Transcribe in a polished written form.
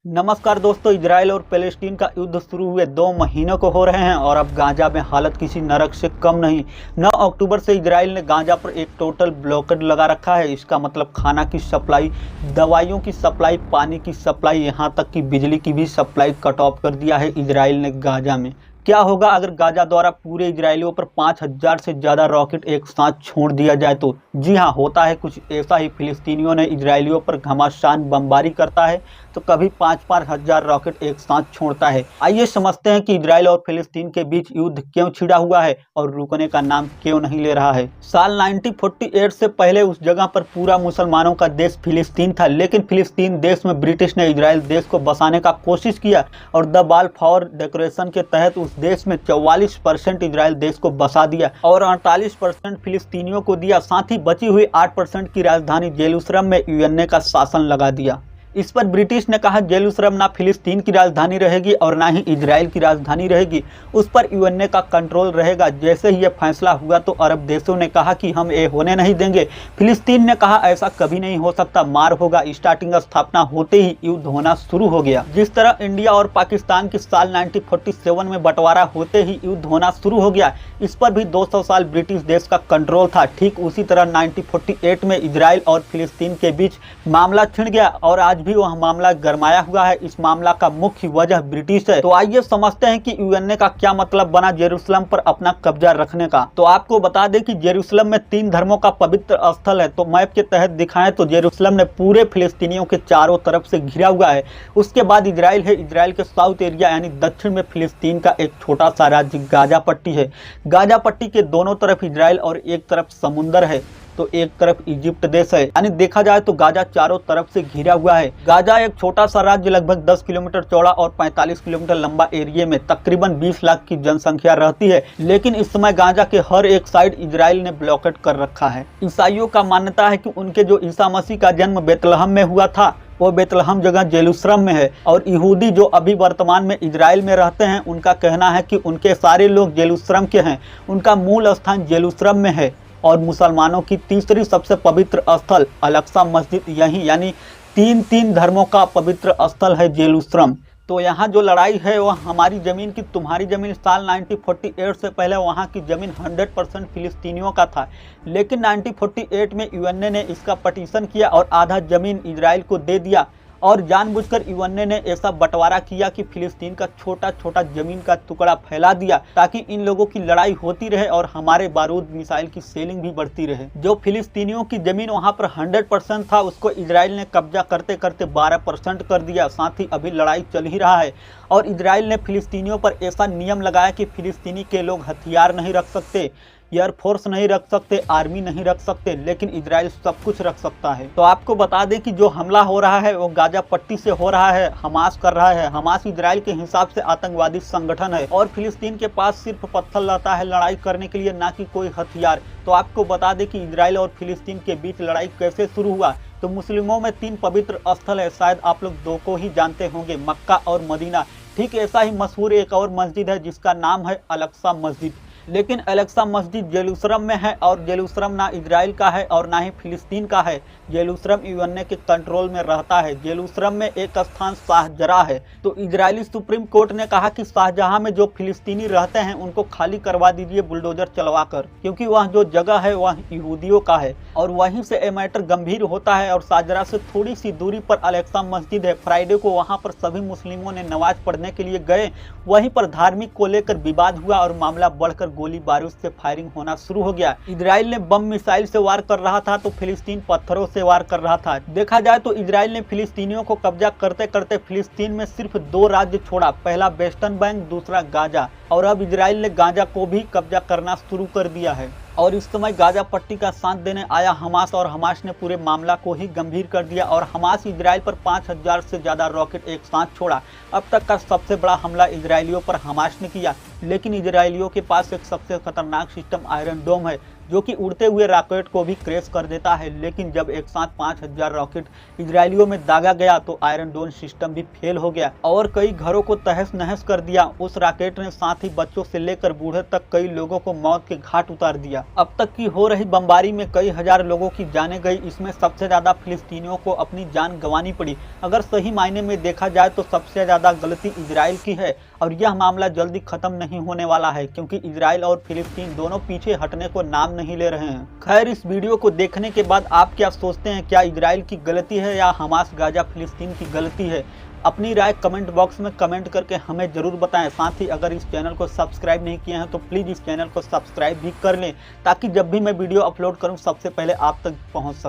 नमस्कार दोस्तों, इजराइल और पैलेस्टीन का युद्ध शुरू हुए 2 महीनों को हो रहे हैं और अब गाजा में हालत किसी नरक से कम नहीं। 9 अक्टूबर से इजराइल ने गाजा पर एक टोटल ब्लॉकेड लगा रखा है। इसका मतलब खाना की सप्लाई, दवाइयों की सप्लाई, पानी की सप्लाई, यहाँ तक कि बिजली की भी सप्लाई कट ऑफ कर दिया है इजराइल ने गाजा में। क्या होगा अगर गाजा द्वारा पूरे इजरायलियों पर 5000 से ज़्यादा रॉकेट एक साथ छोड़ दिया जाए तो? जी हाँ, होता है कुछ ऐसा ही। फिलिस्तीनियों ने इजरायलियों पर घमासान बमबारी करता है तो कभी 5-5 हजार रॉकेट एक साथ छोड़ता है। आइए समझते हैं कि इजराइल और फिलिस्तीन के बीच युद्ध क्यों छिड़ा हुआ है और रुकने का नाम क्यों नहीं ले रहा है। साल 1948 से पहले उस जगह पर पूरा मुसलमानों का देश फिलिस्तीन था, लेकिन फिलिस्तीन देश में ब्रिटिश ने इजराइल देश को बसाने का कोशिश किया और द बालफावर डिक्लेरेशन के तहत उस देश में 44% इजराइल देश को बसा दिया और 48% फिलिस्तीनियों को दिया। साथ ही बची हुई 8% की राजधानी जेरूसलम में यूएनए का शासन लगा दिया। इस पर ब्रिटिश ने कहा जेरूसलम ना फिलिस्तीन की राजधानी रहेगी और ना ही इजराइल की राजधानी रहेगी, उस पर यूएनए का कंट्रोल रहेगा। जैसे ही यह फैसला हुआ तो अरब देशों ने कहा कि हम ये होने नहीं देंगे। फिलिस्तीन ने कहा ऐसा कभी नहीं हो सकता, मार होगा। स्टार्टिंग स्थापना होते ही युद्ध होना शुरू हो गया। जिस तरह इंडिया और पाकिस्तान की साल 1947 में बंटवारा होते ही युद्ध होना शुरू हो गया, इस पर भी 200 साल ब्रिटिश देश का कंट्रोल था। ठीक उसी तरह 1948 में इजराइल और फिलिस्तीन के बीच मामला छिड़ गया और आज भी वह मामला गरमाया हुआ है। इस मामला का मुख्य वजह ब्रिटिश है। तो आइए समझते हैं कि यूएनए का क्या मतलब बना जेरूसलम पर अपना कब्जा रखने का। तो आपको बता दें कि जेरूसलम में 3 धर्मों का पवित्र स्थल है। तो मैप के तहत दिखाएं तो जेरूसलम ने पूरे फिलिस्तीनियों के चारों तरफ से घिरा हुआ है। उसके बाद इजराइल है। इजराइल के साउथ एरिया यानी दक्षिण में फिलिस्तीन का एक छोटा सा राज्य गाजा पट्टी है। गाजा पट्टी के दोनों तरफ इजराइल और एक तरफ समुंदर है तो एक तरफ इजिप्ट देश है। यानी देखा जाए तो गाजा चारों तरफ से घिरा हुआ है। गाजा एक छोटा सा राज्य, लगभग 10 किलोमीटर चौड़ा और 45 किलोमीटर लंबा एरिया में तकरीबन 20 लाख की जनसंख्या रहती है। लेकिन इस समय गाजा के हर एक साइड इजराइल ने ब्लॉकेट कर रखा है। ईसाइयों का मान्यता है कि उनके जो ईसा मसीह का जन्म बेतलहम में हुआ था वो बेतलहम जगह जेरूसलम में है। और यहूदी जो अभी वर्तमान में इजराइल में रहते हैं उनका कहना है कि उनके सारे लोग जेरूसलम के हैं, उनका मूल स्थान जेरूसलम में है। और मुसलमानों की तीसरी सबसे पवित्र स्थल अल-अक्सा मस्जिद यही, यानी 3 धर्मों का पवित्र स्थल है जेरूसलम। तो यहाँ जो लड़ाई है वह हमारी ज़मीन की तुम्हारी ज़मीन। साल 1948 से पहले वहाँ की ज़मीन 100% फिलिस्तीनियों का था, लेकिन 1948 में यूएनए ने इसका पटिशन किया और आधा ज़मीन इजराइल को दे दिया। और जानबूझकर यूएनए ने ऐसा बंटवारा किया कि फिलिस्तीन का छोटा छोटा जमीन का टुकड़ा फैला दिया ताकि इन लोगों की लड़ाई होती रहे और हमारे बारूद मिसाइल की सेलिंग भी बढ़ती रहे। जो फिलिस्तीनियों की जमीन वहां पर 100% था उसको इजराइल ने कब्जा करते करते 12% कर दिया। साथ ही अभी लड़ाई चल ही रहा है और इजराइल ने फिलिस्तीनियों पर ऐसा नियम लगाया कि फिलिस्तीनी के लोग हथियार नहीं रख सकते, एयरफोर्स नहीं रख सकते, आर्मी नहीं रख सकते, लेकिन इजराइल सब कुछ रख सकता है। तो आपको बता दें कि जो हमला हो रहा है वो गाजा पट्टी से हो रहा है, हमास कर रहा है। हमास इजराइल के हिसाब से आतंकवादी संगठन है और फिलिस्तीन के पास सिर्फ पत्थर रहता है लड़ाई करने के लिए, ना कि कोई हथियार। तो आपको बता दें कि इजराइल और फिलिस्तीन के बीच लड़ाई कैसे शुरू हुआ। तो मुस्लिमों में 3 पवित्र स्थल है, शायद आप लोग 2 को ही जानते होंगे, मक्का और मदीना। ठीक ऐसा ही मशहूर एक और मस्जिद है जिसका नाम है अल-अक्सा मस्जिद। लेकिन अल-अक्सा मस्जिद जेरूसलम में है और जेरूसलम ना इजराइल का है और ना ही फिलिस्तीन का है। जेरूसलम यूएनए के कंट्रोल में रहता है। जेरूसलम में एक स्थान शाहजरा है। तो इजरायली सुप्रीम कोर्ट ने कहा कि शाहजहां में जो फिलिस्तीनी रहते हैं उनको खाली करवा दीजिए बुलडोजर चलवाकर, क्योंकि वह जो जगह है वह यहूदियों का है और वहीं से ये मैटर गंभीर होता है। और शाहजरा से थोड़ी सी दूरी पर अल-अक्सा मस्जिद है। फ्राइडे को वहां पर सभी मुस्लिमों ने नमाज पढ़ने के लिए गए। वहीं पर धार्मिक को लेकर विवाद हुआ और मामला बढ़कर गोली बारूद से फायरिंग होना शुरू हो गया। इजराइल ने बम मिसाइल से वार कर रहा था तो फिलिस्तीन पत्थरों से वार कर रहा था। देखा जाए तो इजराइल ने फिलिस्तीनियों को कब्जा करते करते फिलिस्तीन में सिर्फ 2 राज्य छोड़ा, पहला वेस्टर्न बैंक, दूसरा गाजा। और अब इजराइल ने गाजा को भी कब्जा करना शुरू कर दिया है। और इस समय गाजा पट्टी का साथ देने आया हमास और हमास ने पूरे मामला को ही गंभीर कर दिया और हमास इजराइल पर 5000 से ज़्यादा रॉकेट एक साथ छोड़ा। अब तक का सबसे बड़ा हमला इजरायलियों पर हमास ने किया। लेकिन इजरायलियों के पास एक सबसे खतरनाक सिस्टम आयरन डोम है जो कि उड़ते हुए रॉकेट को भी क्रैश कर देता है। लेकिन जब एक साथ 5000 रॉकेट इजरायलियों में दागा गया तो आयरन डोम सिस्टम भी फेल हो गया और कई घरों को तहस नहस कर दिया। उस रॉकेट ने साथ ही बच्चों से लेकर बूढ़े तक कई लोगों को मौत के घाट उतार दिया। अब तक की हो रही बमबारी में कई हजार लोगों की जानें गई। इसमें सबसे ज्यादा फिलिस्तीनियों को अपनी जान गंवानी पड़ी। अगर सही मायने में देखा जाए तो सबसे ज्यादा गलती इजराइल की है और यह मामला जल्दी खत्म नहीं होने वाला है, क्योंकि इजराइल और फिलिस्तीन दोनों पीछे हटने को नाम नहीं ले रहे हैं। खैर, इस वीडियो को देखने के बाद आप क्या सोचते हैं? क्या इजराइल की गलती है या हमास गाजा फिलिस्तीन की गलती है? अपनी राय कमेंट बॉक्स में कमेंट करके हमें जरूर बताएं। साथ ही अगर इस चैनल को सब्सक्राइब नहीं किए हैं तो प्लीज़ इस चैनल को सब्सक्राइब भी कर लें, ताकि जब भी मैं वीडियो अपलोड करूं सबसे पहले आप तक पहुंच सके।